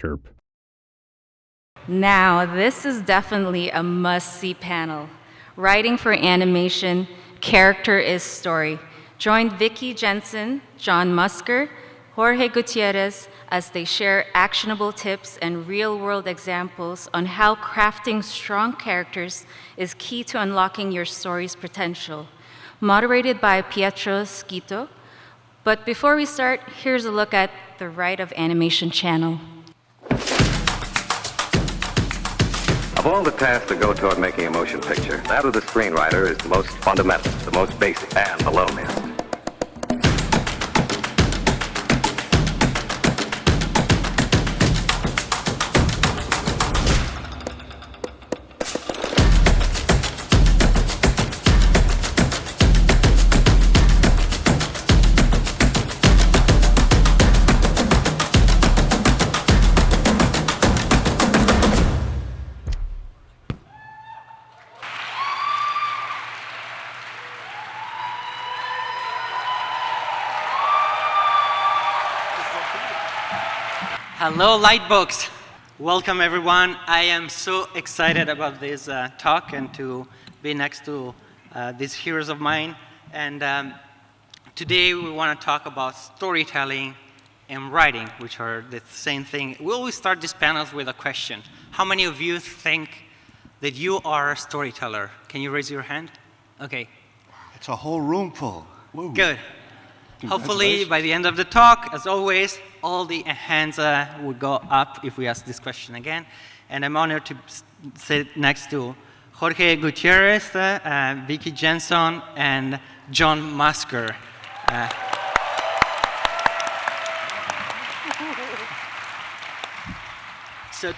chirp. Now, this is definitely a must-see panel. Writing for animation, character is story. Join Vicky Jenson, John Musker, Jorge Gutierrez as they share actionable tips and real-world examples on how crafting strong characters is key to unlocking your story's potential. Moderated by Pietro Schito. But before we start, here's a look at the Right of Animation channel. Of all the tasks that go toward making a motion picture, that of the screenwriter is the most fundamental, the most basic, and the loneliest. Hello, LightBox. Welcome, everyone. I am so excited about this talk and to be next to these heroes of mine. And today we want to talk about storytelling and writing, which are the same thing. We always start these panels with a question. How many of you think that you are a storyteller? Can you raise your hand? Okay. It's a whole room full. Woo. Good. Hopefully, by the end of the talk, as always, all the hands will go up if we ask this question again. And I'm honored to sit next to Jorge Gutierrez, Vicky Jenson, and John Musker. So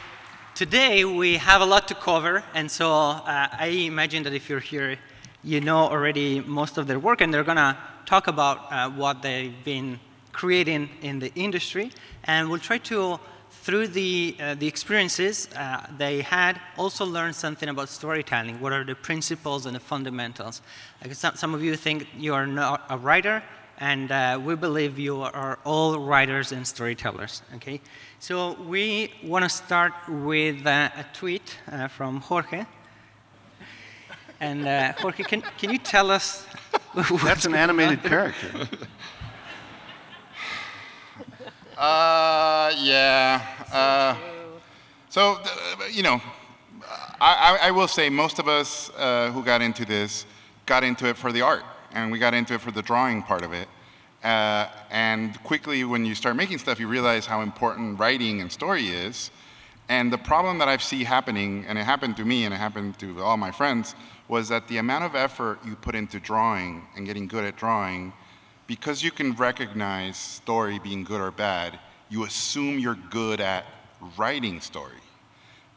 today we have a lot to cover, and so I imagine that if you're here, you know already most of their work, and they're going to talk about what they've been creating in the industry, and we'll try to, through the experiences they had, also learn something about storytelling. What are the principles and the fundamentals? Like some of you think you are not a writer, and we believe you are all writers and storytellers. Okay, so we want to start with a tweet from Jorge. And Jorge, can you tell us? That's an animated character. Yeah. So, you know, I will say most of us who got into this got into it for the art, and we got into it for the drawing part of it. And quickly, when you start making stuff, you realize how important writing and story is. And the problem that I see happening, and it happened to me and it happened to all my friends, was that the amount of effort you put into drawing and getting good at drawing, because you can recognize story being good or bad, you assume you're good at writing story.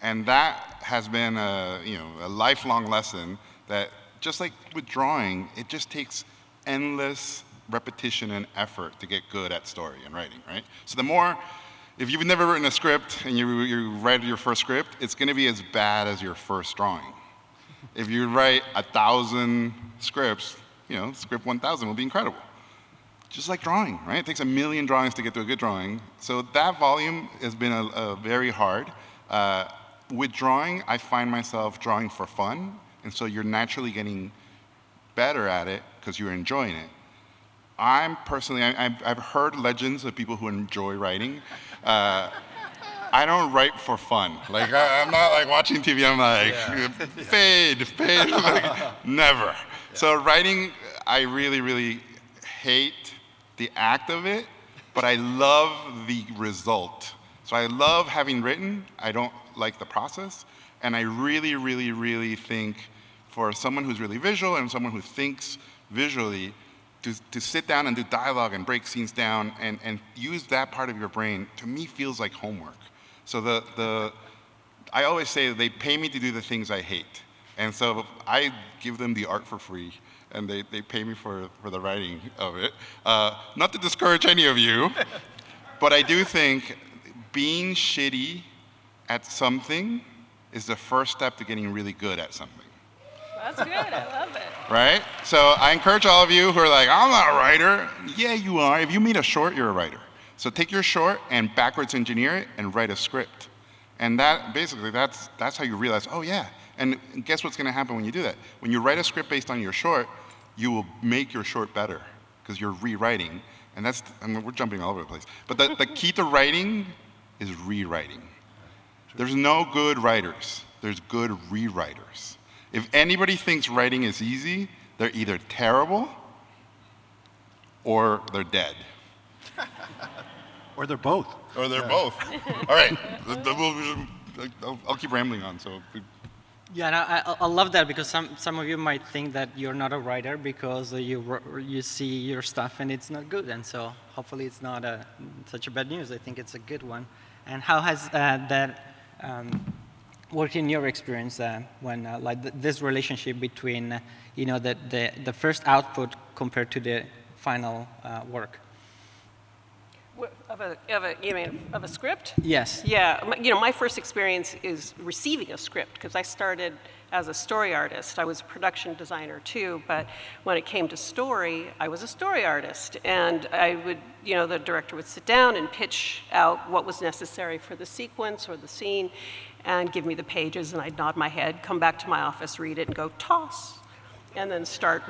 And that has been a lifelong lesson that, just like with drawing, it just takes endless repetition and effort to get good at story and writing, right? So the more, if you've never written a script and you write your first script, it's going to be as bad as your first drawing. If you write 1,000 scripts, script 1,000 will be incredible. Just like drawing, right? It takes 1 million drawings to get to a good drawing. So that volume has been a very hard. With drawing, I find myself drawing for fun, and so you're naturally getting better at it because you're enjoying it. I'm personally, I've heard legends of people who enjoy writing. I don't write for fun. Like, I'm not like watching TV, I'm like, fade, like, never. Yeah. So writing, I really, really hate the act of it, but I love the result. So I love having written, I don't like the process, and I really, really, really think for someone who's really visual and someone who thinks visually, to sit down and do dialogue and break scenes down and use that part of your brain, to me feels like homework. So I always say they pay me to do the things I hate. And so I give them the art for free, and they pay me for the writing of it. Not to discourage any of you, but I do think being shitty at something is the first step to getting really good at something. That's good, I love it. Right? So I encourage all of you who are like, I'm not a writer. Yeah, you are. If you made a short, you're a writer. So take your short and backwards engineer it and write a script. And that basically, that's how you realize, oh yeah. And guess what's going to happen when you do that? When you write a script based on your short, you will make your short better because you're rewriting. And that's, I mean, we're jumping all over the place. But the key to writing is rewriting. There's no good writers. There's good rewriters. If anybody thinks writing is easy, they're either terrible or they're dead. Or they're both. Or they're both. All right, I'll keep rambling on. So. Yeah, and I love that because some of you might think that you're not a writer because you see your stuff and it's not good, and so hopefully it's not such a bad news. I think it's a good one. And how has that worked in your experience when this relationship between the first output compared to the final work? You mean of a script? Yes. Yeah, my first experience is receiving a script because I started as a story artist. I was a production designer too, but when it came to story, I was a story artist. And I would, the director would sit down and pitch out what was necessary for the sequence or the scene and give me the pages, and I'd nod my head, come back to my office, read it, and go, toss. And then start,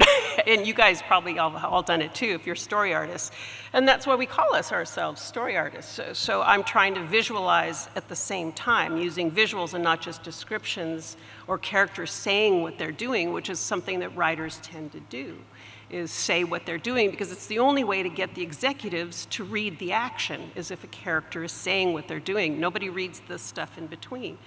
and you guys probably all done it too if you're story artists. And that's why we call ourselves story artists. So I'm trying to visualize at the same time, using visuals and not just descriptions or characters saying what they're doing, which is something that writers tend to do, is say what they're doing, because it's the only way to get the executives to read the action, is if a character is saying what they're doing. Nobody reads the stuff in between.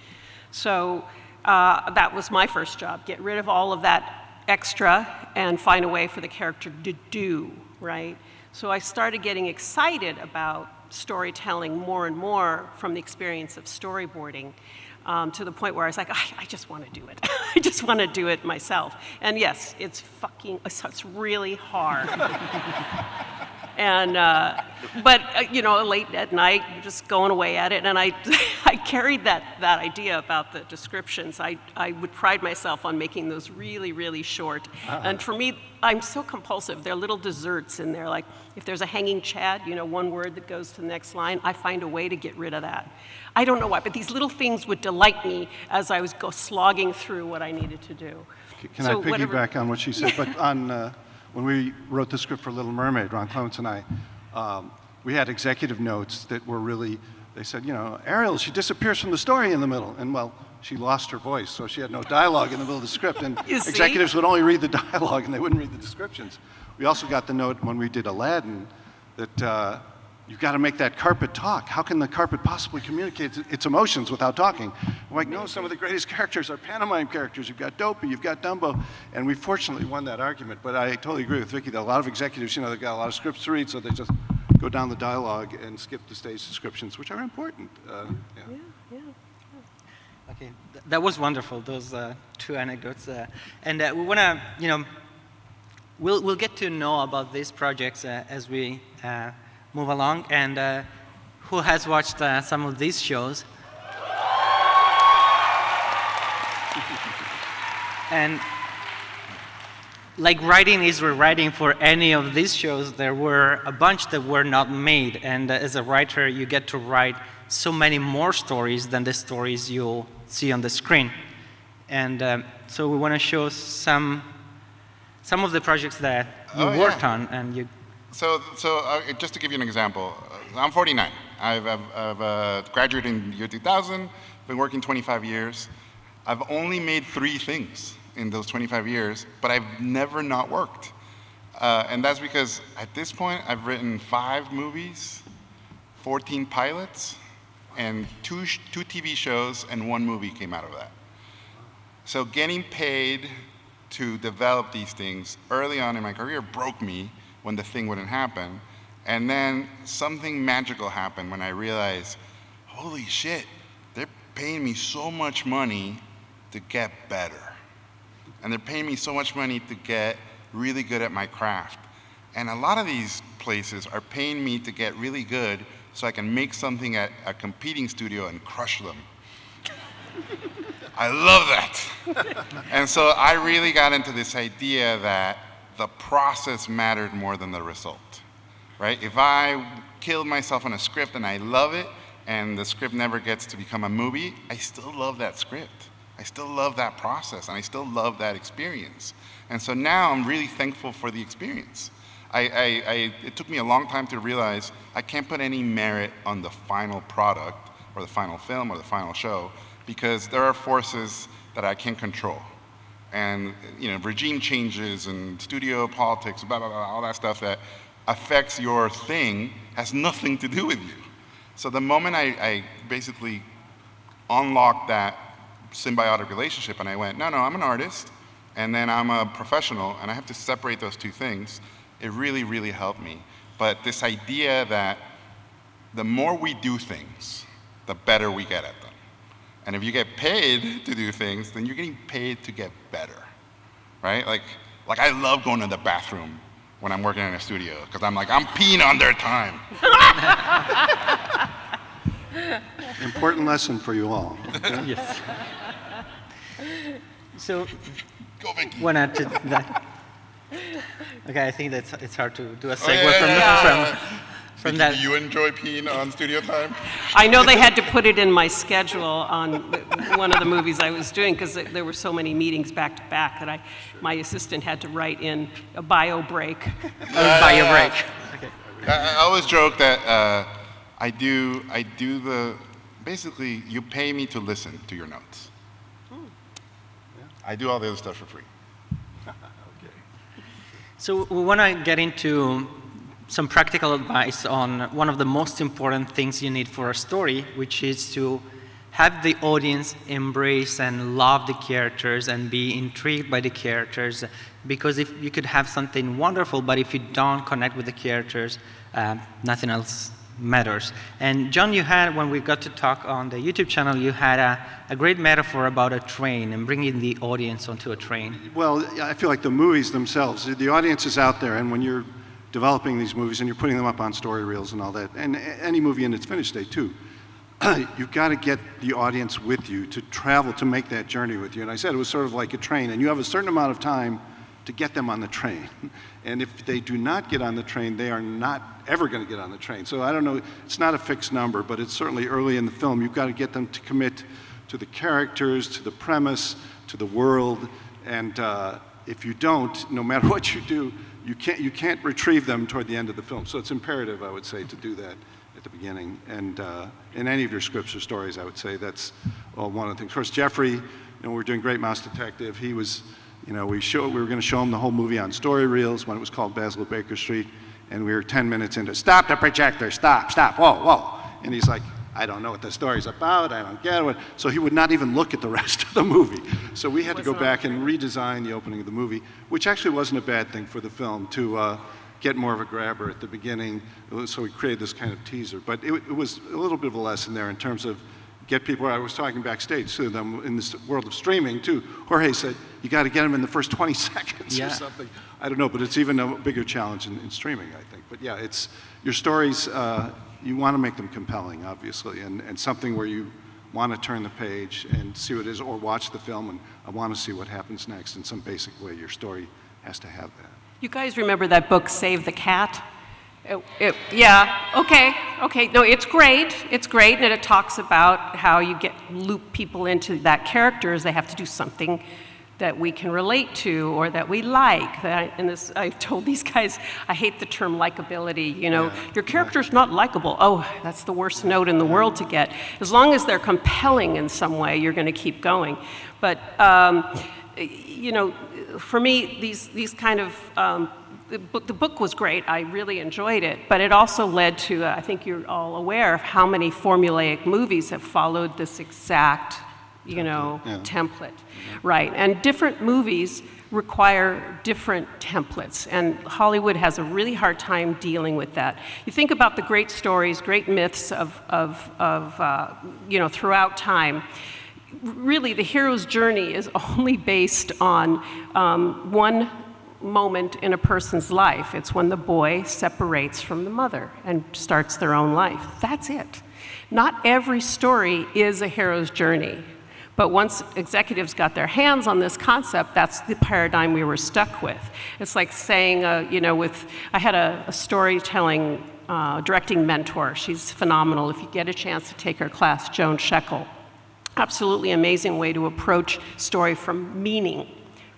So that was my first job, get rid of all of that extra and find a way for the character to do, right? So I started getting excited about storytelling more and more from the experience of storyboarding to the point where I was like, I just want to do it. I just want to do it myself. And yes, it's really hard. And, but late at night, just going away at it, and I carried that idea about the descriptions. I would pride myself on making those really, really short. And for me, I'm so compulsive. There are little desserts in there, like if there's a hanging chad, one word that goes to the next line, I find a way to get rid of that. I don't know why, but these little things would delight me as I was slogging through what I needed to do. Can I piggyback on what she said? But on when we wrote the script for Little Mermaid, Ron Clements and I, we had executive notes that were really, they said, Ariel, she disappears from the story in the middle. And well, she lost her voice, so she had no dialogue in the middle of the script. And executives would only read the dialogue and they wouldn't read the descriptions. We also got the note when we did Aladdin that you've got to make that carpet talk. How can the carpet possibly communicate its emotions without talking? I'm like, no, some of the greatest characters are pantomime characters. You've got Dopey, you've got Dumbo, and we fortunately won that argument. But I totally agree with Vicky that a lot of executives, they've got a lot of scripts to read, so they just go down the dialogue and skip the stage descriptions, which are important. Yeah. Okay, that was wonderful, those two anecdotes. And we want to, we'll get to know about these projects as we move along, and who has watched some of these shows? And like writing is rewriting for any of these shows, there were a bunch that were not made, and as a writer, you get to write so many more stories than the stories you'll see on the screen. And so we want to show some of the projects that you worked on, and you. So just to give you an example, I'm 49. I've graduated in the year 2000, been working 25 years. I've only made 3 things in those 25 years, but I've never not worked. And that's because at this point, I've written 5 movies, 14 pilots, and 2 TV shows, and 1 movie came out of that. So getting paid to develop these things early on in my career broke me when the thing wouldn't happen. And then something magical happened when I realized, holy shit, they're paying me so much money to get better. And they're paying me so much money to get really good at my craft. And a lot of these places are paying me to get really good so I can make something at a competing studio and crush them. I love that. And so I really got into this idea that the process mattered more than the result. right? If I killed myself on a script and I love it, and the script never gets to become a movie, I still love that script. I still love that process, and I still love that experience. And so now I'm really thankful for the experience. It took me a long time to realize I can't put any merit on the final product, or the final film, or the final show, because there are forces that I can't control. And regime changes and studio politics, blah, blah, blah, all that stuff that affects your thing has nothing to do with you. So the moment I basically unlocked that symbiotic relationship and I went, no, I'm an artist and then I'm a professional and I have to separate those two things, it really, really helped me. But this idea that the more we do things, the better we get at them. And if you get paid to do things, then you're getting paid to get better, right? Like I love going to the bathroom when I'm working in a studio, because I'm peeing on their time. Important lesson for you all. Okay? Yes. So, Go, Vicky. want to add to that? Okay, I think it's hard to do a segue from Vicky, that. do you enjoy peeing on studio time? I know they had to put it in my schedule on one of the movies I was doing because there were so many meetings back to back that my assistant had to write in a bio break. Bio break. Okay. I always joke that I do basically you pay me to listen to your notes. I do all the other stuff for free. So we want to get into some practical advice on one of the most important things you need for a story, which is to have the audience embrace and love the characters and be intrigued by the characters. Because if you could have something wonderful, but if you don't connect with the characters, nothing else matters. And John, you had, when we got to talk on the YouTube channel, you had a great metaphor about a train and bringing the audience onto a train. Well, I feel like the movies themselves, the audience is out there, and when you're developing these movies and you're putting them up on story reels and all that, and any movie in its finished state too, you've got to get the audience with you to travel, to make that journey with you. And I said it was sort of like a train, and you have a certain amount of time to get them on the train. And if they do not get on the train, they are not ever going to get on the train. So I don't know, it's not a fixed number, but it's certainly early in the film, you've got to get them to commit to the characters, to the premise, to the world, and if you don't, no matter what you do, you can't retrieve them toward the end of the film. So it's imperative, I would say, to do that at the beginning. And in any of your scripts or stories, I would say that's one of the things. Of course, Jeffrey, we're doing Great Mouse Detective. He was, we were going to show him the whole movie on story reels when it was called Basil at Baker Street, and we were 10 minutes into, stop the projector, stop, whoa. And he's like, I don't know what the story's about, I don't get it. So he would not even look at the rest of the movie. So we had to go back and redesign the opening of the movie, which actually wasn't a bad thing for the film, to get more of a grabber at the beginning. So we created this kind of teaser. But it was a little bit of a lesson there in terms of get people. I was talking backstage to them in this world of streaming too. Jorge said, you got to get them in the first 20 seconds or something. I don't know, but it's even a bigger challenge in streaming, I think. But yeah, it's your stories, you want to make them compelling, obviously, and something where you want to turn the page and see what it is, or watch the film and I want to see what happens next in some basic way. Your story has to have that. You guys remember that book, Save the Cat? Yeah, okay. No, it's great, and it talks about how you loop people into that character as they have to do something that we can relate to or that we like. I told these guys, I hate the term likability. Your character's not likable. Oh, that's the worst note in the world to get. As long as they're compelling in some way, you're going to keep going. But for me, these kind of the book was great. I really enjoyed it, but it also led to, I think you're all aware of how many formulaic movies have followed this exact, template, right? And different movies require different templates, and Hollywood has a really hard time dealing with that. You think about the great stories, great myths of throughout time. Really, the hero's journey is only based on one moment in a person's life. It's when the boy separates from the mother and starts their own life. That's it. Not every story is a hero's journey, But once executives got their hands on this concept, that's the paradigm we were stuck with. It's like saying, I had a storytelling directing mentor. She's phenomenal. If you get a chance to take her class, Joan Shekel. Absolutely amazing way to approach story from meaning,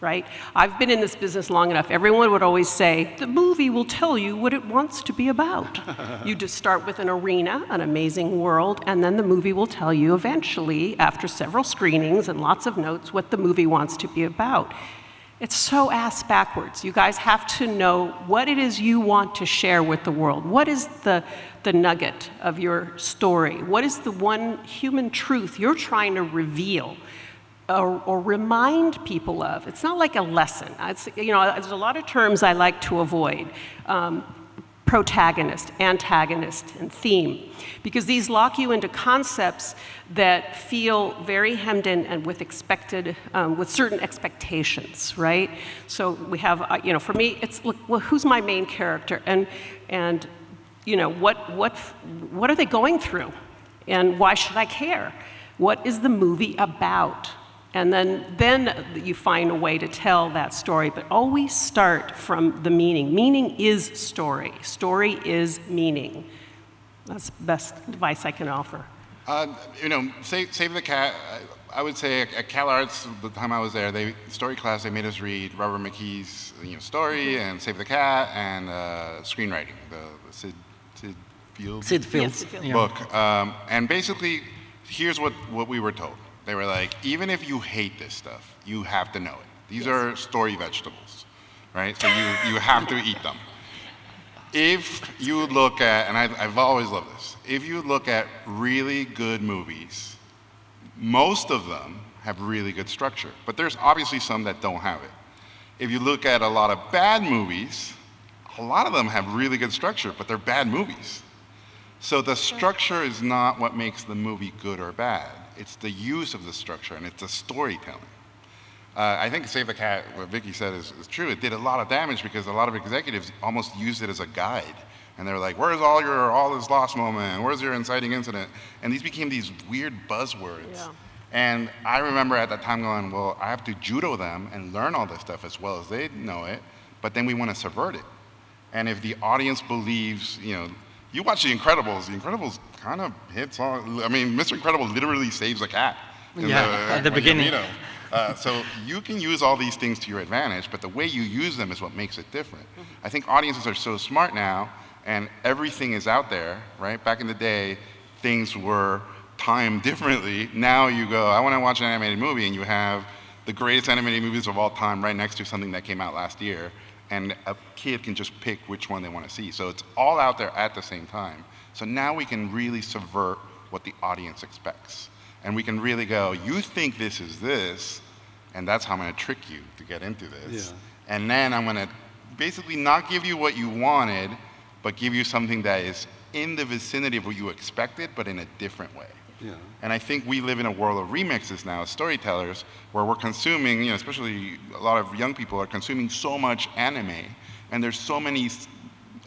right? I've been in this business long enough. Everyone would always say, the movie will tell you what it wants to be about. You just start with an arena, an amazing world, and then the movie will tell you eventually, after several screenings and lots of notes, what the movie wants to be about. It's so ass backwards. You guys have to know what it is you want to share with the world. What is the nugget of your story? What is the one human truth you're trying to reveal or remind people of? It's not like a lesson. There's a lot of terms I like to avoid. Protagonist, antagonist, and theme, because these lock you into concepts that feel very hemmed in and with certain expectations, right? So we have, for me, it's look, well, who's my main character, and what are they going through, and why should I care? What is the movie about? And then you find a way to tell that story, but always start from the meaning. Meaning is story. Story is meaning. That's the best advice I can offer. Save the Cat. I would say at CalArts, the time I was there, story class, they made us read Robert McKee's story and Save the Cat and screenwriting, the Sid Fields book. And basically, here's what we were told. They were like, even if you hate this stuff, you have to know it. These are story vegetables, right? So you have to eat them. If you look at, and I've always loved this, if you look at really good movies, most of them have really good structure, but there's obviously some that don't have it. If you look at a lot of bad movies, a lot of them have really good structure, but they're bad movies. So the structure is not what makes the movie good or bad. It's the use of the structure, and it's the storytelling. I think Save the Cat, what Vicky said is true. It did a lot of damage because a lot of executives almost used it as a guide. And they were like, where's all this lost moment? Where's your inciting incident? And these became these weird buzzwords. Yeah. And I remember at that time going, well, I have to judo them and learn all this stuff as well as they know it, but then we want to subvert it. And if the audience believes, you watch The Incredibles kind of hits on, Mr. Incredible literally saves a cat. At the beginning. So you can use all these things to your advantage, but the way you use them is what makes it different. I think audiences are so smart now, and everything is out there, right? Back in the day, things were timed differently. Now you go, I want to watch an animated movie, and you have the greatest animated movies of all time right next to something that came out last year, and a kid can just pick which one they want to see. So it's all out there at the same time. So now we can really subvert what the audience expects. And we can really go, you think this is this, and that's how I'm going to trick you to get into this. Yeah. And then I'm going to basically not give you what you wanted, but give you something that is in the vicinity of what you expected, but in a different way. Yeah. And I think we live in a world of remixes now as storytellers, where we're consuming, especially a lot of young people are consuming so much anime, and there's so many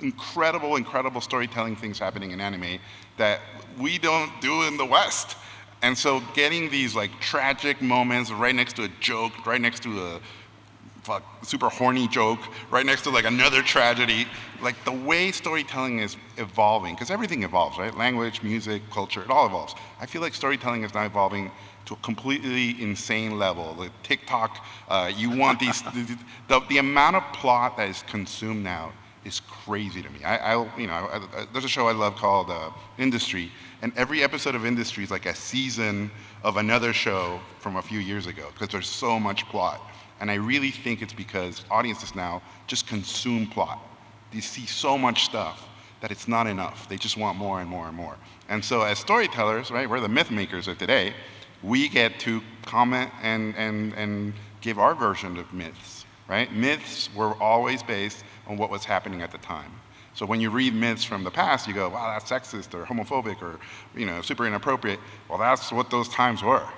incredible storytelling things happening in anime that we don't do in the West. And so getting these tragic moments right next to a joke, right next to a super horny joke, right next to another tragedy, the way storytelling is evolving, because everything evolves, right? Language, music, culture, it all evolves. I feel like storytelling is now evolving to a completely insane level. TikTok, you want these, the amount of plot that is consumed now is crazy to me. There's a show I love called Industry, and every episode of Industry is like a season of another show from a few years ago, because there's so much plot. And I really think it's because audiences now just consume plot. They see so much stuff that it's not enough. They just want more and more and more. And so as storytellers, right, we're the myth makers of today, we get to comment and give our version of myths, right? Myths were always based on what was happening at the time. So when you read myths from the past, you go, wow, that's sexist or homophobic or super inappropriate. Well, that's what those times were.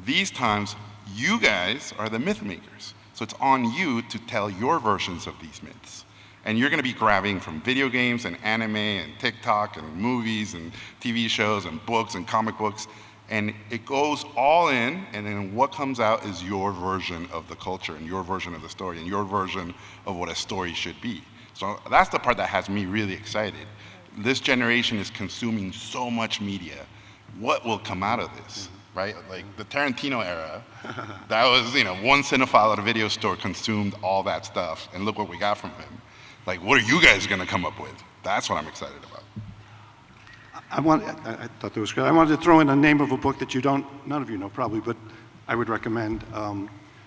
These times, you guys are the myth makers. So it's on you to tell your versions of these myths. And you're going to be grabbing from video games and anime and TikTok and movies and TV shows and books and comic books. And it goes all in, and then what comes out is your version of the culture and your version of the story and your version of what a story should be. So that's the part that has me really excited. This generation is consuming so much media. What will come out of this, right? Like the Tarantino era, that was, one cinephile at a video store consumed all that stuff, and look what we got from him. Like, what are you guys gonna come up with? That's what I'm excited about. I thought that was great. I wanted to throw in a name of a book that none of you know probably, but I would recommend.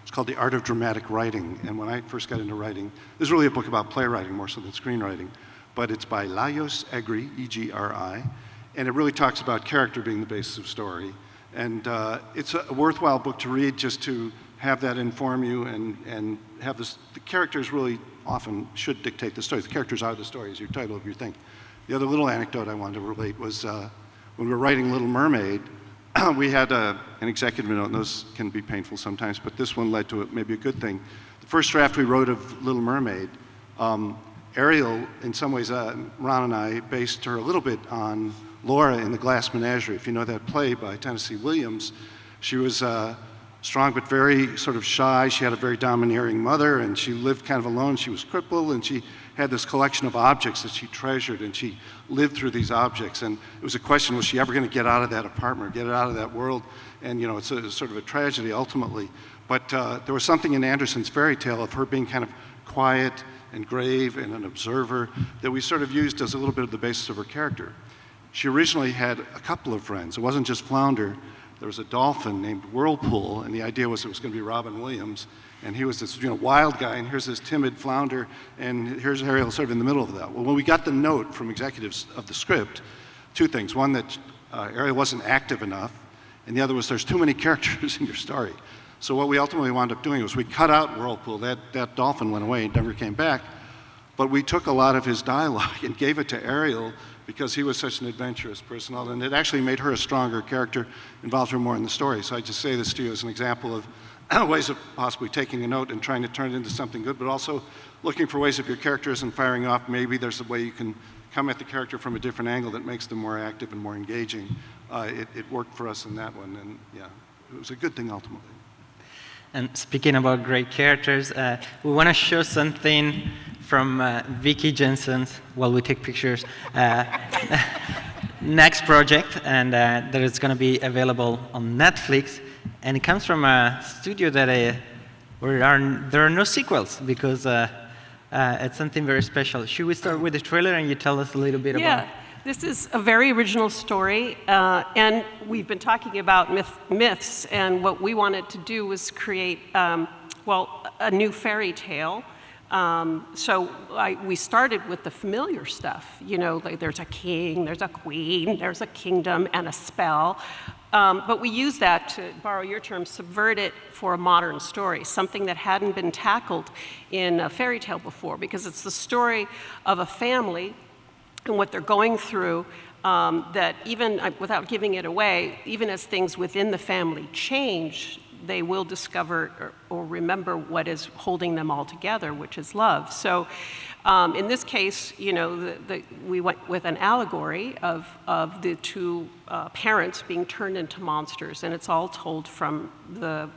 It's called The Art of Dramatic Writing. And when I first got into writing, this is really a book about playwriting more so than screenwriting, but it's by Lajos Egri, E-G-R-I, and it really talks about character being the basis of story. And it's a worthwhile book to read just to have that inform you and have this. The characters really often should dictate the story. The characters are the story, is your title of your thing. The other little anecdote I wanted to relate was when we were writing Little Mermaid, we had an executive note, and those can be painful sometimes, but this one led to maybe a good thing. The first draft we wrote of Little Mermaid, Ariel, in some ways, Ron and I based her a little bit on Laura in The Glass Menagerie. If you know that play by Tennessee Williams, she was strong but very sort of shy. She had a very domineering mother, and she lived kind of alone. She was crippled, and she had this collection of objects that she treasured, and she lived through these objects. And it was a question, was she ever going to get out of that apartment, get out of that world? And it's sort of a tragedy ultimately. But there was something in Anderson's fairy tale of her being kind of quiet and grave and an observer that we sort of used as a little bit of the basis of her character. She originally had a couple of friends. It wasn't just Flounder. There was a dolphin named Whirlpool, and the idea was it was going to be Robin Williams. And he was this wild guy, and here's this timid Flounder, and here's Ariel sort of in the middle of that. Well, when we got the note from executives of the script, two things. One, that Ariel wasn't active enough, and the other was there's too many characters in your story. So what we ultimately wound up doing was we cut out Whirlpool. That dolphin went away and never came back. But we took a lot of his dialogue and gave it to Ariel because he was such an adventurous person, and it actually made her a stronger character, involved her more in the story. So I just say this to you as an example of ways of possibly taking a note and trying to turn it into something good, but also looking for ways if your character isn't firing off, maybe there's a way you can come at the character from a different angle that makes them more active and more engaging. It worked for us in that one, and yeah, it was a good thing ultimately. And speaking about great characters, we want to show something from Vicky Jenson's, while we take pictures, next project, and that is going to be available on Netflix. And it comes from a studio that where there are no sequels, because it's something very special. Should we start with the trailer and you tell us a little bit about it? Yeah, this is a very original story, and we've been talking about myths, and what we wanted to do was create, a new fairy tale. So we started with the familiar stuff, like there's a king, there's a queen, there's a kingdom, and a spell. But we use that, to borrow your term, subvert it for a modern story, something that hadn't been tackled in a fairy tale before, because it's the story of a family and what they're going through, that even, without giving it away, even as things within the family change, they will discover or remember what is holding them all together, which is love. So in this case, we went with an allegory of the two parents being turned into monsters, and it's all told from the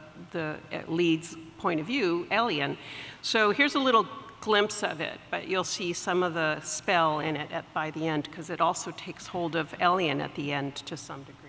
lead's point of view, Alien. So here's a little glimpse of it, but you'll see some of the spell in it by the end, because it also takes hold of Alien at the end to some degree.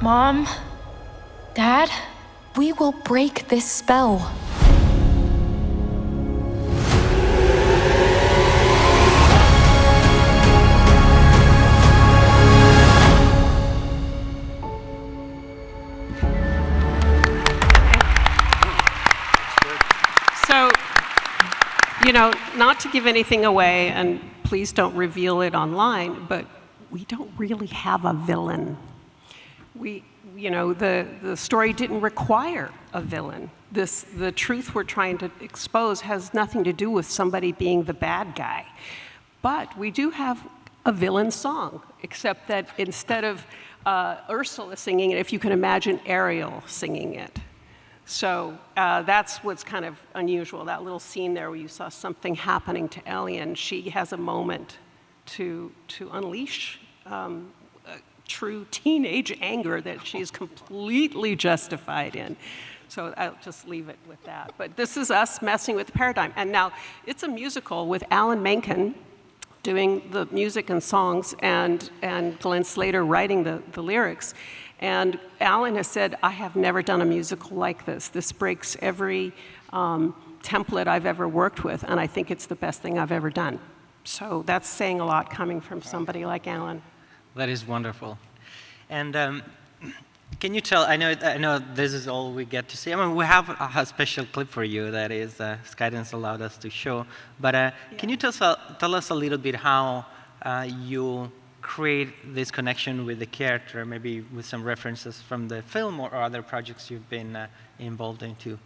Mom, Dad, we will break this spell. know, not to give anything away, and please don't reveal it online, but we don't really have a villain. You know, the story didn't require a villain. The truth we're trying to expose has nothing to do with somebody being the bad guy. But we do have a villain song, except that instead of Ursula singing it, if you can imagine Ariel singing it. So that's what's kind of unusual, that little scene there where you saw something happening to Elian. She has a moment to unleash true teenage anger that she's completely justified in. So I'll just leave it with that. But this is us messing with the paradigm. And now it's a musical with Alan Menken doing the music and songs and Glenn Slater writing the lyrics. And Alan has said, I have never done a musical like this. This breaks every template I've ever worked with, and I think it's the best thing I've ever done. So that's saying a lot coming from somebody like Alan. That is wonderful. And can you tell, I know this is all we get to see. I mean, we have a special clip for you that is Skydance allowed us to show. But can you tell us a little bit how you create this connection with the character, maybe with some references from the film or other projects you've been involved in too?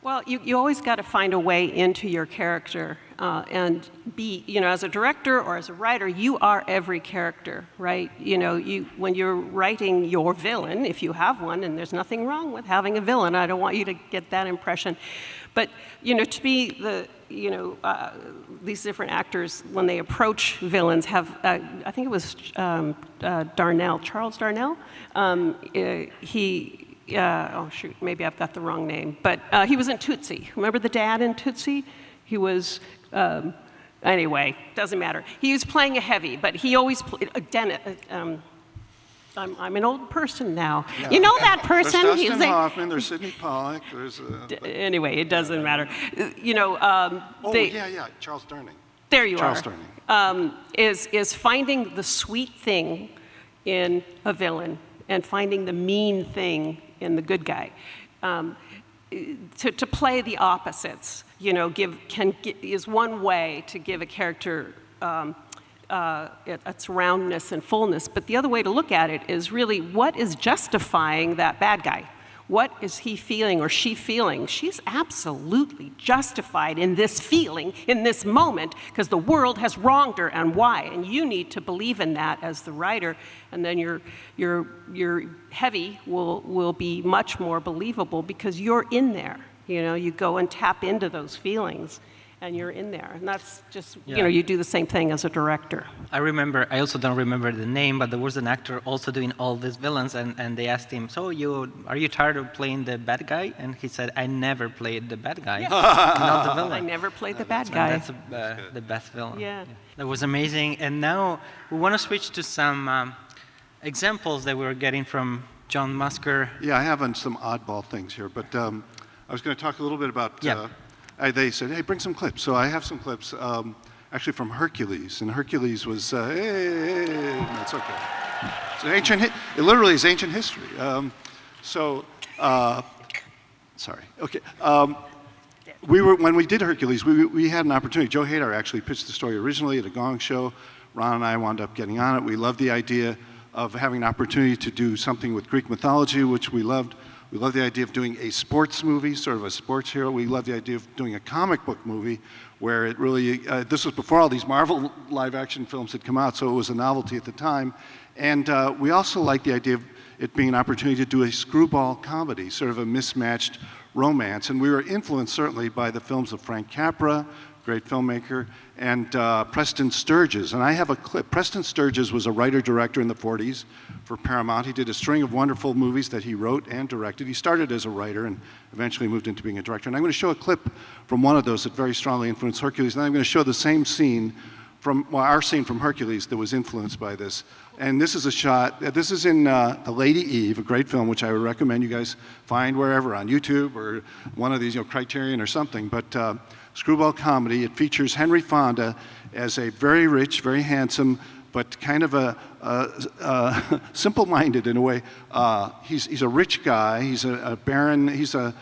Well, you always got to find a way into your character and be, you know, as a director or as a writer, you are every character, right? You know, when you're writing your villain, if you have one, and there's nothing wrong with having a villain, I don't want you to get that impression. But, you know, to be these different actors, when they approach villains, have, I think it was Darnell, Charles Darnell, oh shoot, maybe I've got the wrong name, but he was in Tootsie. Remember the dad in Tootsie? He was, anyway, doesn't matter. He was playing a heavy, but he always played, I'm an old person now. Yeah. You know that person? There's Dustin Hoffman, there's Sidney Pollack, there's... anyway, it doesn't matter. You know, Charles Durning. There you Charles are. Durning. Is finding the sweet thing in a villain and finding the mean thing in the good guy. To play the opposites, you know, is one way to give a character its roundness and fullness, but the other way to look at it is really what is justifying that bad guy? What is he feeling or she feeling? She's absolutely justified in this feeling, in this moment, because the world has wronged her, and why? And you need to believe in that as the writer, and then your heavy will be much more believable because you're in there. You know, you go and tap into those feelings, and you're in there. And that's just, you know, you do the same thing as a director. I also don't remember the name, but there was an actor also doing all these villains, and they asked him, so are you tired of playing the bad guy? And he said, I never played the bad guy, not the villain. I never played the bad guy. That's the best villain. Yeah. That was amazing. And now we want to switch to some examples that we were getting from John Musker. Yeah, I have some oddball things here, but I was going to talk a little bit about... they said, hey, bring some clips. So I have some clips, actually from Hercules. And Hercules was, that's okay. It's it literally is ancient history. Sorry. Okay. When we did Hercules, we had an opportunity. Joe Hadar actually pitched the story originally at a Gong show. Ron and I wound up getting on it. We loved the idea of having an opportunity to do something with Greek mythology, which we loved. We love the idea of doing a sports movie, sort of a sports hero. We love the idea of doing a comic book movie where it really, this was before all these Marvel live action films had come out, so it was a novelty at the time. And we also like the idea of it being an opportunity to do a screwball comedy, sort of a mismatched romance. And we were influenced certainly by the films of Frank Capra, great filmmaker, and Preston Sturges. And I have a clip. Preston Sturges was a writer-director in the 40s for Paramount. He did a string of wonderful movies that he wrote and directed. He started as a writer and eventually moved into being a director. And I'm going to show a clip from one of those that very strongly influenced Hercules. And I'm going to show the same scene from, our scene from Hercules that was influenced by this. And this is a shot, this is in The Lady Eve, a great film, which I would recommend you guys find wherever, on YouTube or one of these, Criterion or something. But screwball comedy. It features Henry Fonda as a very rich, very handsome, but kind of a simple-minded in a way. He's a rich guy. He's a baron. He's a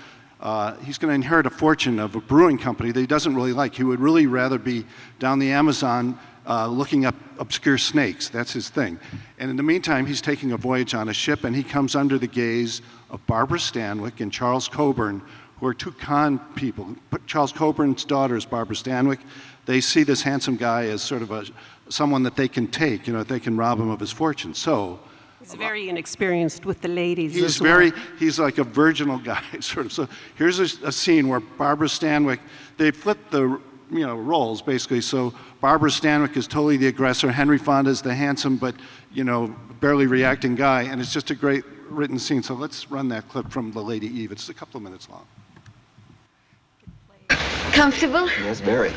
he's going to inherit a fortune of a brewing company that he doesn't really like. He would really rather be down the Amazon looking up obscure snakes. That's his thing. And in the meantime, he's taking a voyage on a ship, and he comes under the gaze of Barbara Stanwyck and Charles Coburn, who are two con people. Charles Coburn's daughter is Barbara Stanwyck. They see this handsome guy as sort of someone that they can take, they can rob him of his fortune. So He's very inexperienced with the ladies. He's like a virginal guy, sort of. So here's a scene where Barbara Stanwyck, they flip the roles basically. So Barbara Stanwyck is totally the aggressor. Henry Fonda is the handsome but barely reacting guy, and it's just a great written scene. So let's run that clip from The Lady Eve. It's a couple of minutes long. Comfortable? Yes, very.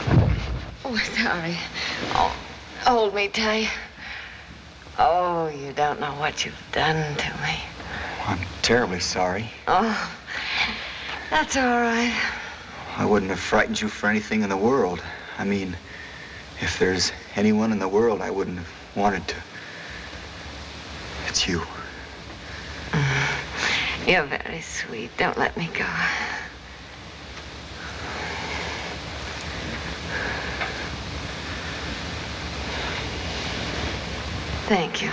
Oh, sorry. Oh, hold me tight. Oh, you don't know what you've done to me. I'm terribly sorry. Oh, that's all right. I wouldn't have frightened you for anything in the world. I mean, if there's anyone in the world I wouldn't have wanted to, it's you. You're very sweet. Don't let me go. Thank you.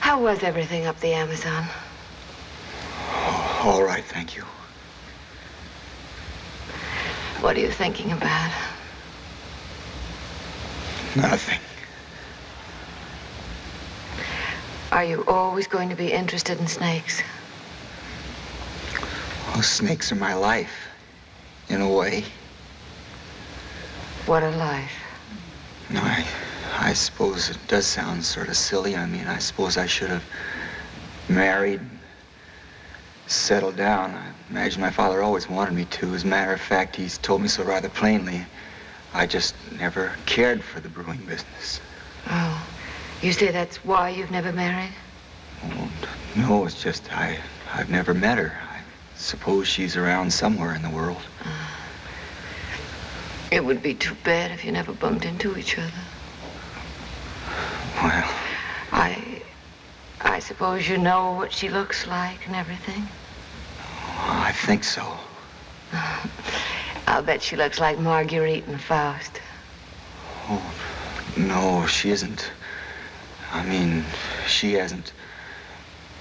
How was everything up the Amazon? Oh, all right, thank you. What are you thinking about? Nothing. Are you always going to be interested in snakes? Well, snakes are my life, in a way. What a life. No, I suppose it does sound sort of silly. I mean, I suppose I should have married, settled down. I imagine my father always wanted me to. As a matter of fact, he's told me so rather plainly. I just never cared for the brewing business. Oh, you say that's why you've never married? Oh, no, it's just I've never met her. I suppose she's around somewhere in the world. It would be too bad if you never bumped into each other. Well, I suppose you know what she looks like and everything? I think so. I'll bet she looks like Marguerite and Faust. Oh, no, she isn't. I mean, she hasn't.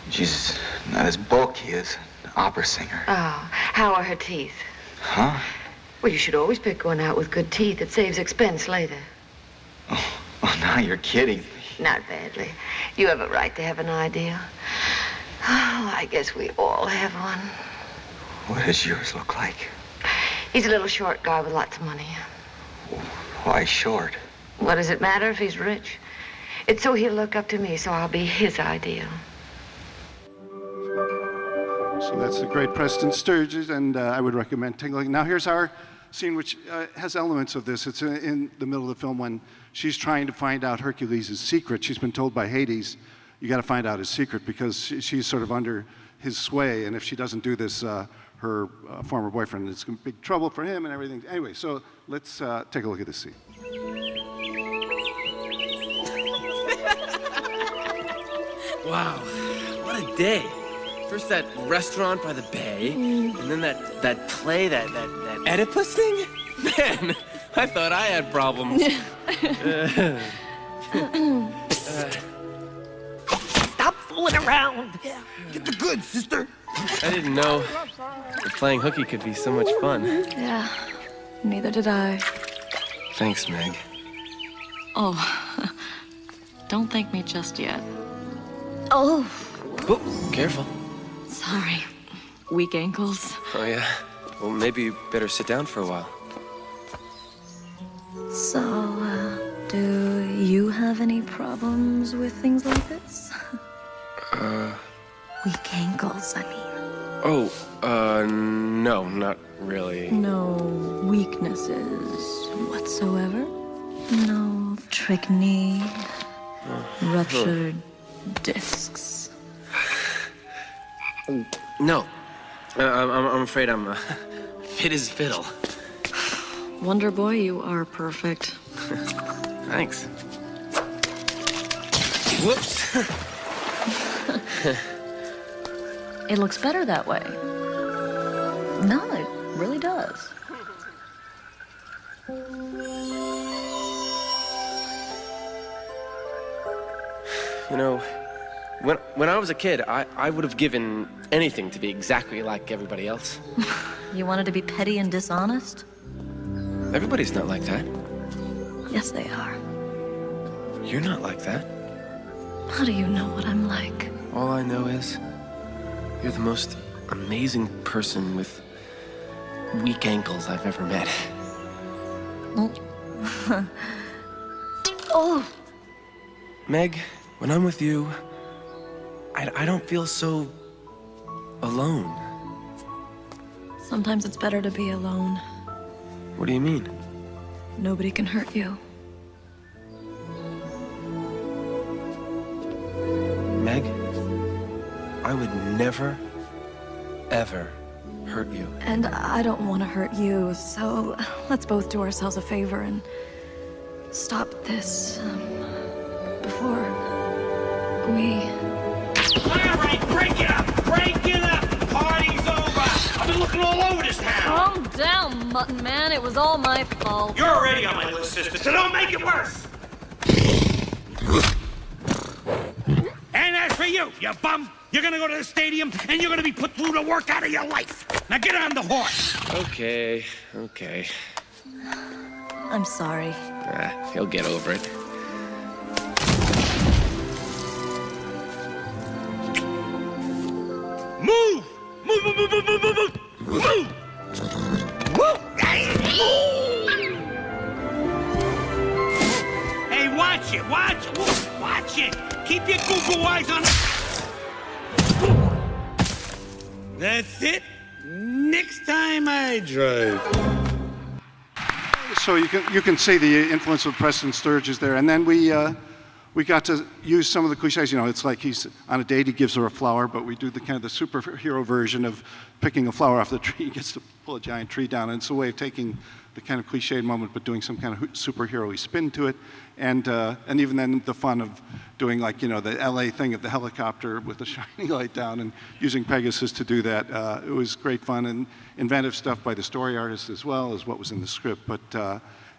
She's not as bulky as an opera singer. Oh, how are her teeth? Huh? Well, you should always pick one out with good teeth. It saves expense later. Oh, now you're kidding. Not badly. You have a right to have an idea. Oh, I guess we all have one. What does yours look like? He's a little short guy with lots of money. Why short? What does it matter if he's rich? It's so he'll look up to me, so I'll be his ideal. So that's the great Preston Sturges, and I would recommend taking a look. Now here's our scene, which has elements of this. It's in the middle of the film when she's trying to find out Hercules' secret. She's been told by Hades, you got to find out his secret because she's sort of under his sway, and if she doesn't do this, her former boyfriend, it's big trouble for him and everything. Anyway, so let's take a look at this scene. Wow, what a day. First that restaurant by the bay, and then that play, that Oedipus thing? Man, I thought I had problems. Stop fooling around. Get the goods, sister. I didn't know that playing hooky could be so much fun. Yeah, neither did I. Thanks, Meg. Oh, don't thank me just yet. Oh. Oh, careful. Sorry. Weak ankles. Oh, yeah? Well, maybe you better sit down for a while. So, do you have any problems with things like this? Weak ankles, I mean. Oh, no, not really. No weaknesses whatsoever? No trick knee, ruptured discs. No. I'm afraid I'm fit as fiddle. Wonder Boy, you are perfect. Thanks. Whoops. It looks better that way. No, it really does. You know, when I was a kid, I would have given anything to be exactly like everybody else. You wanted to be petty and dishonest? Everybody's not like that. Yes, they are. You're not like that. How do you know what I'm like? All I know is you're the most amazing person with weak ankles I've ever met. Oh! Meg, when I'm with you, I don't feel so alone. Sometimes it's better to be alone. What do you mean? Nobody can hurt you. Meg, I would never, ever hurt you. And I don't want to hurt you, so let's both do ourselves a favor and stop this before we... All right, break it up! Break it up! Party's over! I've been looking all over this town! Calm down, Mutton Man. It was all my fault. You're already on my list, sister, so don't make it worse! And as for you, you bum, you're gonna go to the stadium and you're gonna be put through the work out of your life. Now get on the horse. Okay. I'm sorry. He'll get over it. Move! Move! Hey, watch it! Watch it! Keep your Google eyes on it! That's it. Next time I drive. So you can see the influence of Preston Sturges there, and then we got to use some of the cliches. You know, it's like he's on a date, he gives her a flower, but we do the kind of the superhero version of picking a flower off the tree. He gets to pull a giant tree down, and it's a way of taking the kind of cliched moment, but doing some kind of superhero-y spin to it, and even then the fun of doing, like, you know, the LA thing of the helicopter with the shining light down and using Pegasus to do that. It was great fun and inventive stuff by the story artist as well as what was in the script. But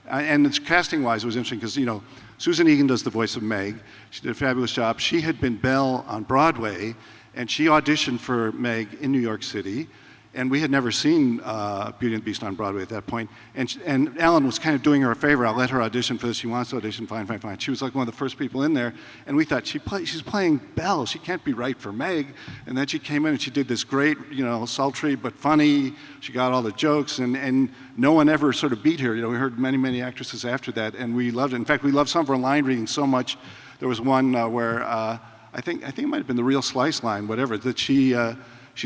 and it's casting-wise, it was interesting because, you know, Susan Egan does the voice of Meg. She did a fabulous job. She had been Belle on Broadway, and she auditioned for Meg in New York City. And we had never seen Beauty and the Beast on Broadway at that point. And Alan was kind of doing her a favor. I'll let her audition for this. She wants to audition, fine. She was like one of the first people in there. And we thought, she's playing Belle. She can't be right for Meg. And then she came in and she did this great, you know, sultry but funny. She got all the jokes. And no one ever sort of beat her. You know, we heard many actresses after that. And we loved it. In fact, we loved some of her line reading so much. There was one where I think it might have been the Real Slice line, whatever, that she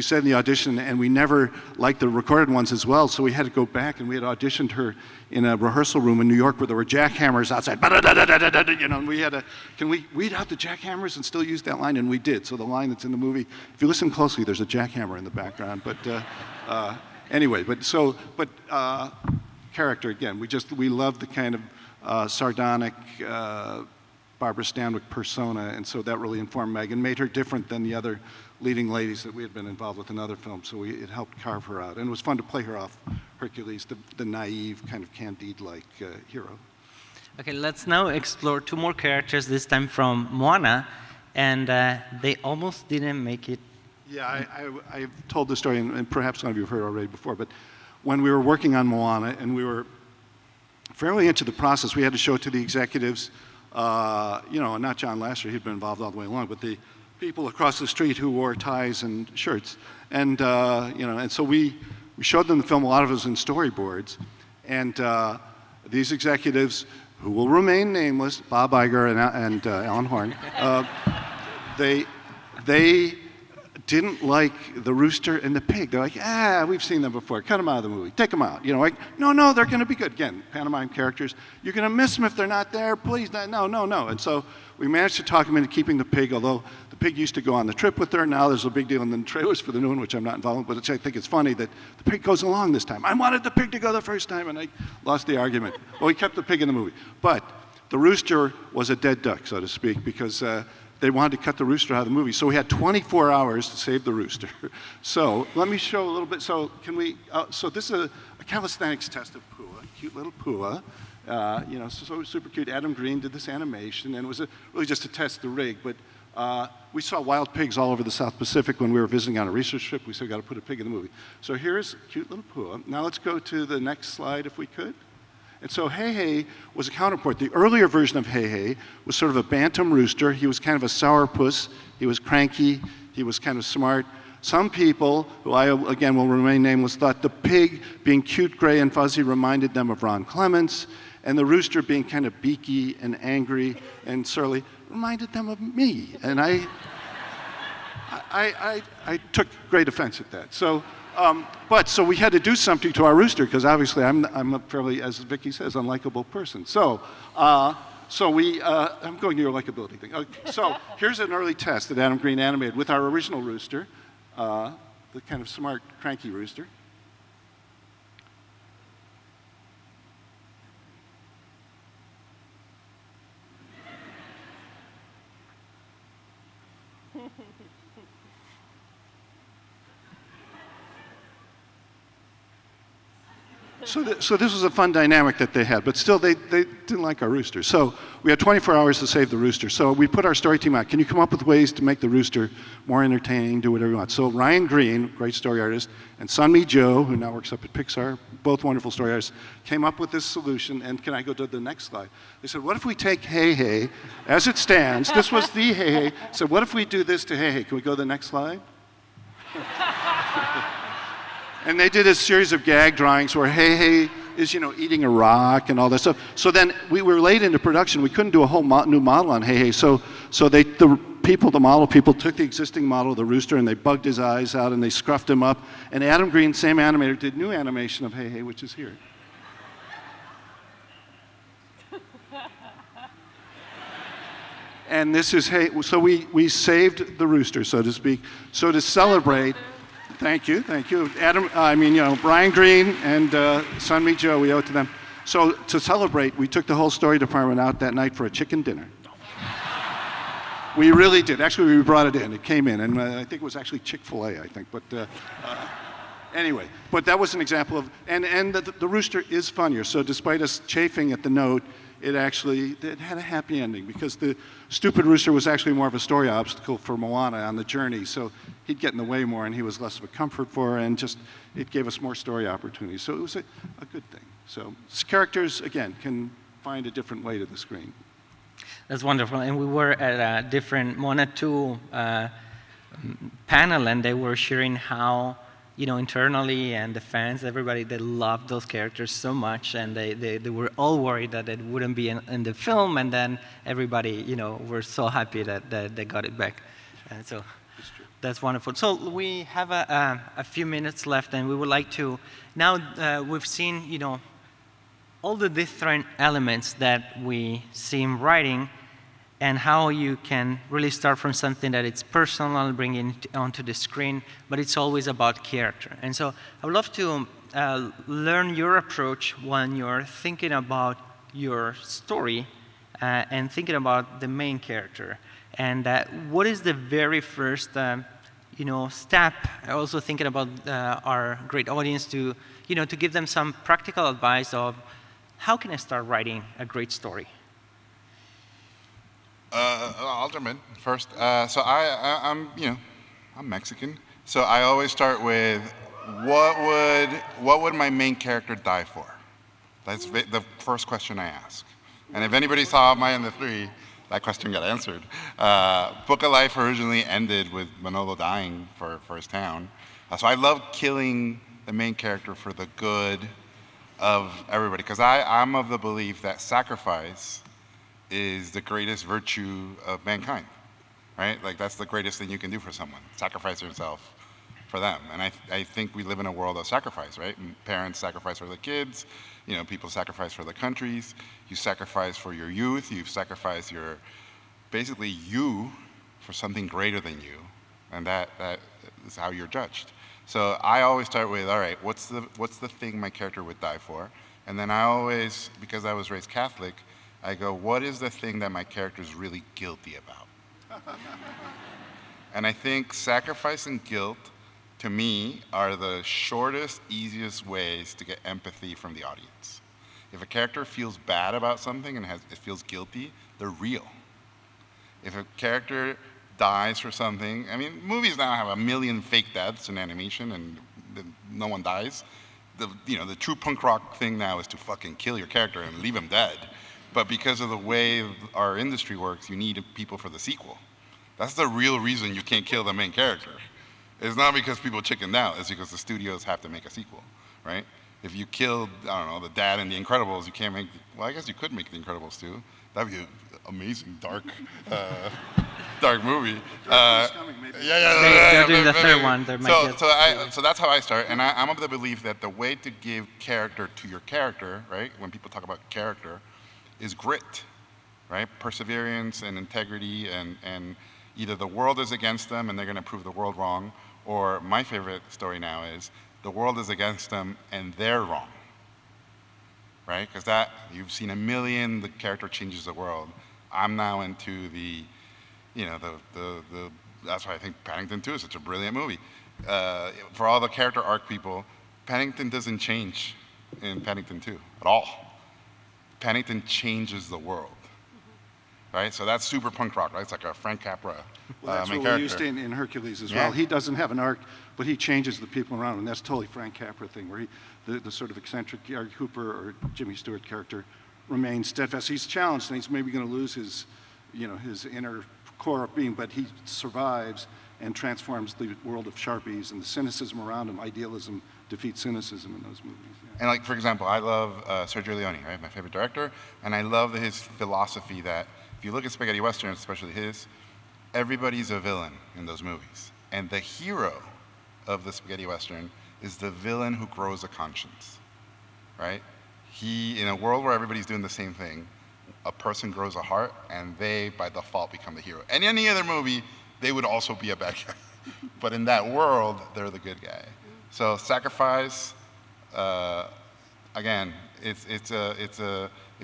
said in the audition, and we never liked the recorded ones as well, so we had to go back, and we had auditioned her in a rehearsal room in New York where there were jackhammers outside, you know, and we had to, can we weed out the jackhammers and still use that line? And we did. So the line that's in the movie, if you listen closely, there's a jackhammer in the background. But anyway, character, again, we love the kind of sardonic, Barbara Stanwyck persona, and so that really informed Meg and made her different than the other leading ladies that we had been involved with in other films, so it helped carve her out. And it was fun to play her off Hercules, the naive, kind of Candide-like hero. Okay, let's now explore two more characters, this time from Moana, and they almost didn't make it. Yeah, I've told this story, and perhaps some of you have heard it already before, but when we were working on Moana, and we were fairly into the process, we had to show it to the executives, you know, not John Lasseter, he'd been involved all the way along, but the people across the street who wore ties and shirts. And, you know, and so we showed them the film. A lot of it was in storyboards. And these executives, who will remain nameless, Bob Iger and Alan Horn, they didn't like the rooster and the pig. They're like, we've seen them before. Cut them out of the movie. Take them out. You know, like, no, they're going to be good. Again, pantomime characters. You're going to miss them if they're not there. Please, no. And so we managed to talk them into keeping the pig, although the pig used to go on the trip with her. Now there's a big deal in the trailers for the new one, which I'm not involved with, but I think it's funny that the pig goes along this time. I wanted the pig to go the first time, and I lost the argument. Well, we kept the pig in the movie. But the rooster was a dead duck, so to speak, because they wanted to cut the rooster out of the movie. So we had 24 hours to save the rooster. So let me show a little bit. So can we, so this is a calisthenics test of Pua, cute little Pua. You know, so super cute. Adam Green did this animation, and it was really just to test the rig. But we saw wild pigs all over the South Pacific when we were visiting on a research trip. We said, got to put a pig in the movie. So here's cute little Pua. Now let's go to the next slide, if we could. And so Heii was a counterpart. The earlier version of Heii was sort of a bantam rooster. He was kind of a sourpuss. He was cranky. He was kind of smart. Some people, who I, again, will remain nameless, thought the pig being cute, gray, and fuzzy reminded them of Ron Clements, and the rooster being kind of beaky and angry and surly reminded them of me. And I took great offense at that. So, so we had to do something to our rooster, because obviously I'm a fairly, as Vicky says, unlikable person. So, I'm going to your likability thing. So here's an early test that Adam Green animated with our original rooster, the kind of smart, cranky rooster. So this was a fun dynamic that they had, but still they didn't like our rooster. So we had 24 hours to save the rooster. So we put our story team out. Can you come up with ways to make the rooster more entertaining, do whatever you want? So Ryan Green, great story artist, and Sunmi Jo, who now works up at Pixar, both wonderful story artists, came up with this solution. And can I go to the next slide? They said, what if we take Heii as it stands? This was the Heii. So what if we do this to Heii? Can we go to the next slide? And they did a series of gag drawings where Heii is, you know, eating a rock and all that stuff. So then we were late into production. We couldn't do a whole new model on Heii. So the model people took the existing model of the rooster and they bugged his eyes out and they scruffed him up. And Adam Green, same animator, did new animation of Heii, which is here. And this is Heii. So we saved the rooster, so to speak. So to celebrate. Thank you. Adam, Brian Green and Sunmi Jo, we owe it to them. So to celebrate, we took the whole story department out that night for a chicken dinner. We really did. Actually, we brought it in. It came in, and I think it was actually Chick-fil-A, I think. But anyway, but that was an example of, and the rooster is funnier. So despite us chafing at the note, it had a happy ending, because the stupid rooster was actually more of a story obstacle for Moana on the journey. So he'd get in the way more, and he was less of a comfort for her, and just it gave us more story opportunities. So it was a good thing. So characters, again, can find a different way to the screen. That's wonderful. And we were at a different Moana 2 panel, and they were sharing how, you know, internally and the fans, everybody, they loved those characters so much, and they were all worried that it wouldn't be in the film, and then everybody, you know, were so happy that they got it back. So that's wonderful. So we have a few minutes left, and we would like to, now we've seen, you know, all the different elements that we see in writing, and how you can really start from something that it's personal, bring it onto the screen, but it's always about character. And so I would love to learn your approach when you're thinking about your story and thinking about the main character. And what is the very first step? Also thinking about our great audience to give them some practical advice of how can I start writing a great story? I'll jump in first. So I'm Mexican. So I always start with what would my main character die for? That's the first question I ask. And if anybody saw my and the three, that question got answered. Book of Life originally ended with Manolo dying for his town. So I love killing the main character for the good of everybody, because I'm of the belief that sacrifice is the greatest virtue of mankind, right? Like, that's the greatest thing you can do for someone, sacrifice yourself for them. And I think we live in a world of sacrifice, right? Parents sacrifice for the kids, people sacrifice for the countries, you sacrifice for your youth, you sacrifice basically you for something greater than you, and that is how you're judged. So I always start with, all right, what's the thing my character would die for? And then I always, because I was raised Catholic, I go, what is the thing that my character is really guilty about? And I think sacrifice and guilt, to me, are the shortest, easiest ways to get empathy from the audience. If a character feels bad about something and it feels guilty, they're real. If a character dies for something, I mean, movies now have 1 million fake deaths in animation and no one dies. The true punk rock thing now is to fucking kill your character and leave him dead. But because of the way our industry works, you need people for the sequel. That's the real reason you can't kill the main character. It's not because people chickened out, it's because the studios have to make a sequel, right? If you killed, I don't know, the dad in The Incredibles, you can't make, well, I guess you could make The Incredibles too. That'd be an amazing, dark movie. They're doing the third one. So that's how I start, and I'm of the belief that the way to give character to your character, right? When people talk about character, is grit, right? Perseverance and integrity, and either the world is against them and they're going to prove the world wrong, or my favorite story now is the world is against them and they're wrong, right? Because that, you've seen 1 million, the character changes the world. I'm now into that's why I think Paddington 2 is such a brilliant movie. For all the character arc people, Paddington doesn't change in Paddington 2 at all. Paddington changes the world, right? So that's super punk rock, right? It's like a Frank Capra That's main what character. we used in Hercules as Yeah. well. He doesn't have an arc, but he changes the people around him. That's totally Frank Capra thing, where the sort of eccentric Gary Cooper or Jimmy Stewart character remains steadfast. He's challenged, and he's maybe going to lose his inner core of being, but he survives and transforms the world of Sharpies, and the cynicism around him. Idealism defeats cynicism in those movies. Yeah. And like, for example, I love Sergio Leone, right? My favorite director. And I love his philosophy that if you look at spaghetti westerns, especially his, everybody's a villain in those movies. And the hero of the spaghetti western is the villain who grows a conscience, right? In a world where everybody's doing the same thing, a person grows a heart and they, by default, become the hero. And in any other movie, they would also be a bad guy. But in that world, they're the good guy. So sacrifice, again, if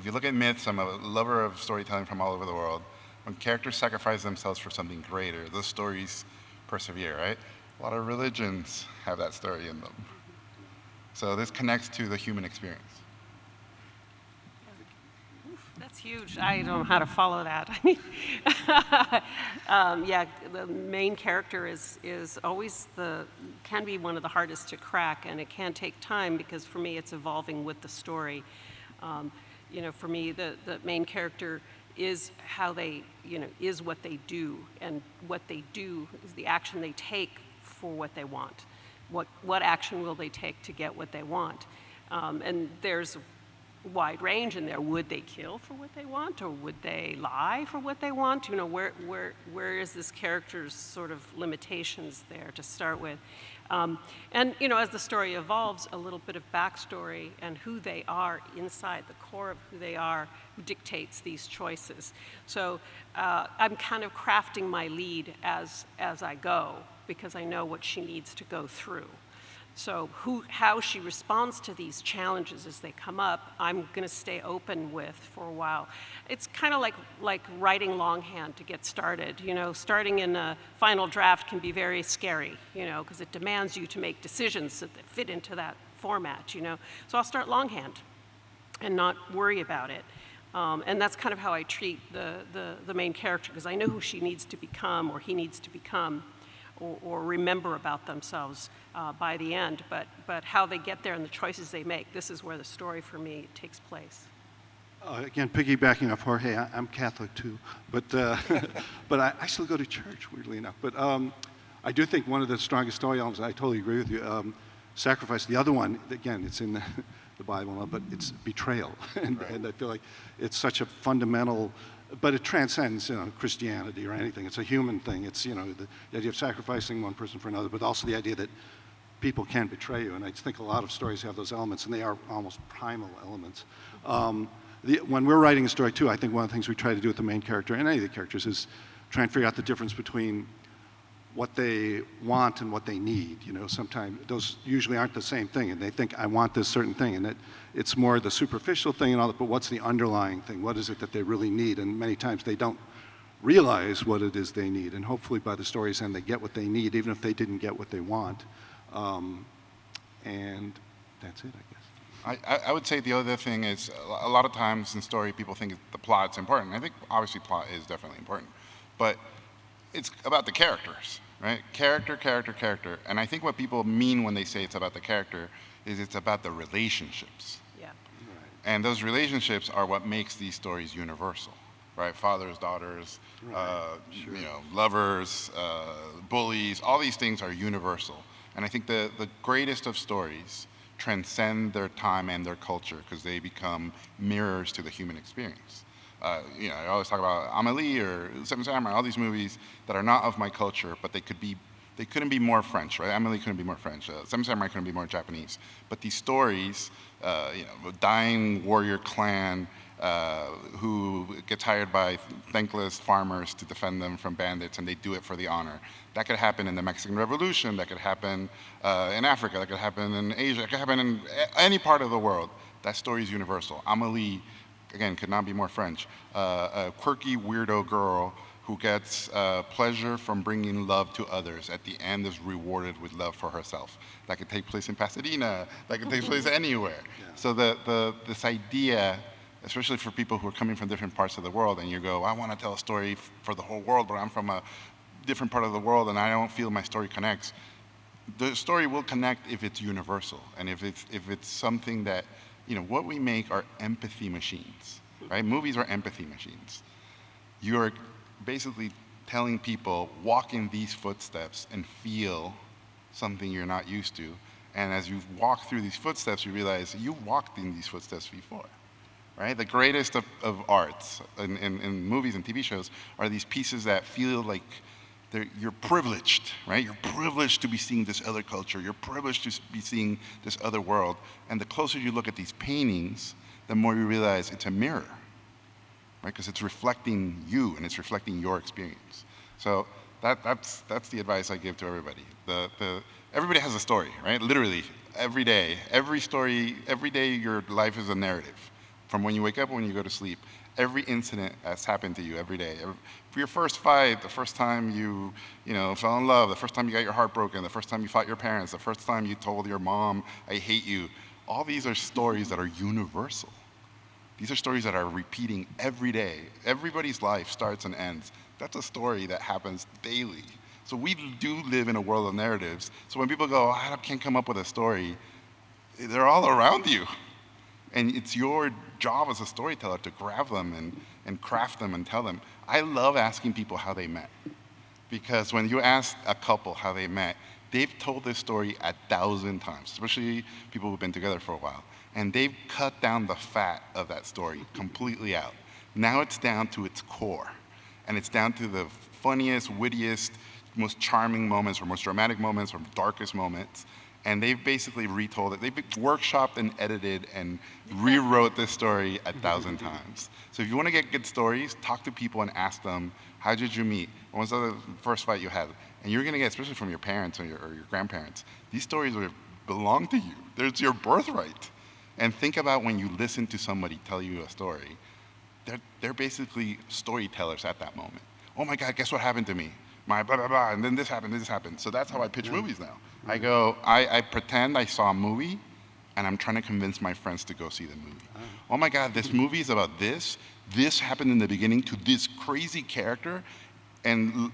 you look at myths, I'm a lover of storytelling from all over the world. When characters sacrifice themselves for something greater, those stories persevere, right? A lot of religions have that story in them. So this connects to the human experience. That's huge. I don't know how to follow that. Yeah, the main character is always can be one of the hardest to crack, and it can take time because for me it's evolving with the story. For me the main character is how they, is what they do, and what they do is the action they take for what they want. What action will they take to get what they want? And there's wide range in there. Would they kill for what they want, or would they lie for what they want? Where is this character's sort of limitations there to start with? And as the story evolves, a little bit of backstory and who they are inside, the core of who they are, dictates these choices. So I'm kind of crafting my lead as I go, because I know what she needs to go through. So how she responds to these challenges as they come up, I'm going to stay open with for a while. It's kind of like writing longhand to get started. Starting in a final draft can be very scary, because it demands you to make decisions that fit into that format, So I'll start longhand and not worry about it. And that's kind of how I treat the main character, because I know who she needs to become, or he needs to become, or remember about themselves by the end, but how they get there and the choices they make, this is where the story for me takes place. Again, piggybacking off Jorge, I'm Catholic too, but I still go to church, weirdly enough. But I do think one of the strongest story elements, I totally agree with you, sacrifice. The other one, again, it's in the Bible, but it's betrayal. And I feel like it's such a fundamental, but it transcends Christianity or anything. It's a human thing. It's the idea of sacrificing one person for another, but also the idea that people can betray you. And I think a lot of stories have those elements, and they are almost primal elements. When we're writing a story too, I think one of the things we try to do with the main character and any of the characters is try and figure out the difference between what they want and what they need. Sometimes those usually aren't the same thing, and they think, I want this certain thing, and it's more the superficial thing and all that, but what's the underlying thing? What is it that they really need? And many times they don't realize what it is they need, and hopefully by the story's end they get what they need, even if they didn't get what they want. And that's it, I guess. I would say the other thing is a lot of times in story people think the plot's important. I think obviously plot is definitely important, but it's about the characters, right? Character, character, character. And I think what people mean when they say it's about the character is it's about the relationships. Yeah. And those relationships are what makes these stories universal, right? Fathers, daughters, you know, lovers, bullies, all these things are universal. And I think the greatest of stories transcend their time and their culture because they become mirrors to the human experience. You know, I always talk about Amélie or Seven Samurai, all these movies that are not of my culture, but they couldn't be more French, right? Amélie couldn't be more French. Seven Samurai couldn't be more Japanese. But these stories, you know, a dying warrior clan who gets hired by thankless farmers to defend them from bandits, and they do it for the honor. That could happen in the Mexican Revolution. That could happen in Africa. That could happen in Asia. It could happen in any part of the world. That story is universal. Amélie, again, could not be more French. A quirky weirdo girl who gets pleasure from bringing love to others at the end is rewarded with love for herself. That could take place in Pasadena. That could take place anywhere. Yeah. So this idea, especially for people who are coming from different parts of the world, and you go, I want to tell a story for the whole world, but I'm from a different part of the world and I don't feel my story connects. The story will connect if it's universal, and if it's something that, you know, what we make are empathy machines, right? Movies are empathy machines. You're basically telling people, walk in these footsteps and feel something you're not used to. And as you walk through these footsteps, you realize you walked in these footsteps before, right? The greatest of arts in movies and TV shows are these pieces that feel like you're privileged, right? You're privileged to be seeing this other culture. You're privileged to be seeing this other world. And the closer you look at these paintings, the more you realize it's a mirror, right? Because it's reflecting you and it's reflecting your experience. So that's the advice I give to everybody. Everybody has a story, right? Literally, every day. Every story, every day your life is a narrative. From when you wake up and when you go to sleep. Every incident that's happened to you every day. For your first fight, the first time you fell in love, the first time you got your heart broken, the first time you fought your parents, the first time you told your mom, I hate you. All these are stories that are universal. These are stories that are repeating every day. Everybody's life starts and ends. That's a story that happens daily. So we do live in a world of narratives. So when people go, I can't come up with a story, they're all around you. And it's your job as a storyteller to grab them and craft them and tell them. I love asking people how they met. Because when you ask a couple how they met, they've told this story 1,000 times, especially people who've been together for a while. And they've cut down the fat of that story completely out. Now it's down to its core. And it's down to the funniest, wittiest, most charming moments, or most dramatic moments, or darkest moments. And they've basically retold it. They've workshopped and edited and rewrote this story 1,000 times. So if you want to get good stories, talk to people and ask them, how did you meet? When was the first fight you had? And you're going to get, especially from your parents or your grandparents, these stories belong to you. It's your birthright. And think about when you listen to somebody tell you a story. They're basically storytellers at that moment. Oh my God, guess what happened to me? My blah, blah, blah, and then this happened. So that's how I pitch movies now. I go, I pretend I saw a movie, and I'm trying to convince my friends to go see the movie. Oh my God, this movie is about this. This happened in the beginning to this crazy character, and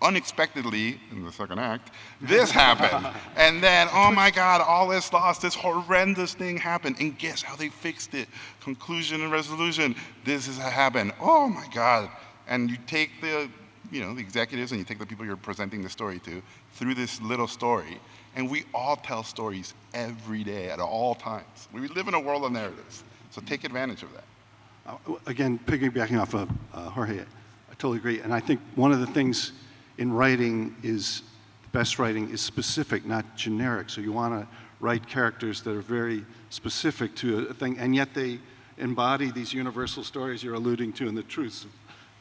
unexpectedly, in the second act, this happened. And then, oh my God, all is lost. This horrendous thing happened. And guess how they fixed it? Conclusion and resolution. This is how it happened. Oh my God. And you take the executives and you take the people you're presenting the story to through this little story. And we all tell stories every day at all times. We live in a world of narratives. So take advantage of that. Again, piggybacking off of Jorge, I totally agree. And I think one of the things in writing is, the best writing is specific, not generic. So you want to write characters that are very specific to a thing, and yet they embody these universal stories you're alluding to and the truths of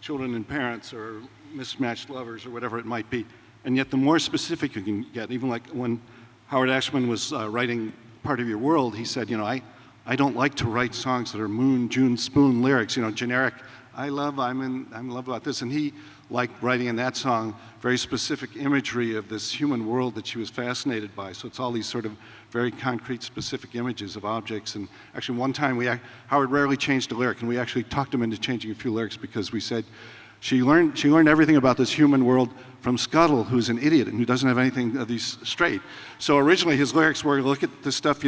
children and parents or mismatched lovers or whatever it might be. And yet the more specific you can get, even like when Howard Ashman was writing Part of Your World, he said, I don't like to write songs that are Moon, June, Spoon lyrics, generic, I'm in love about this. And he liked writing in that song very specific imagery of this human world that she was fascinated by. So it's all these sort of very concrete, specific images of objects. And actually one time Howard rarely changed a lyric, and we actually talked him into changing a few lyrics because we said, she learned everything about this human world from Scuttle, who's an idiot and who doesn't have anything of these straight. So originally his lyrics were, look at this stuff,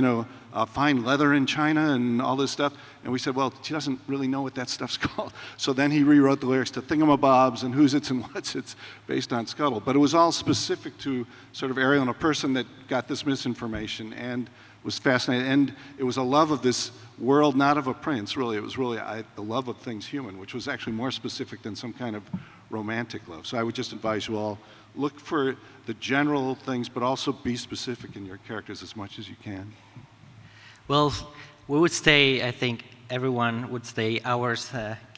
fine leather in China and all this stuff. And we said, well, she doesn't really know what that stuff's called. So then he rewrote the lyrics to thingamabobs and who's its and what's its based on Scuttle. But it was all specific to sort of Ariel and a person that got this misinformation and was fascinated. And it was a love of this world, not of a prince, really. It was really the love of things human, which was actually more specific than some kind of romantic love. So I would just advise you all, look for the general things, but also be specific in your characters as much as you can. Well, we would stay, I think everyone would stay hours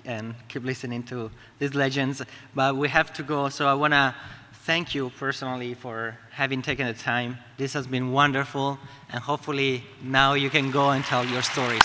and keep listening to these legends, but we have to go, so I want to thank you personally for having taken the time. This has been wonderful, and hopefully now you can go and tell your stories.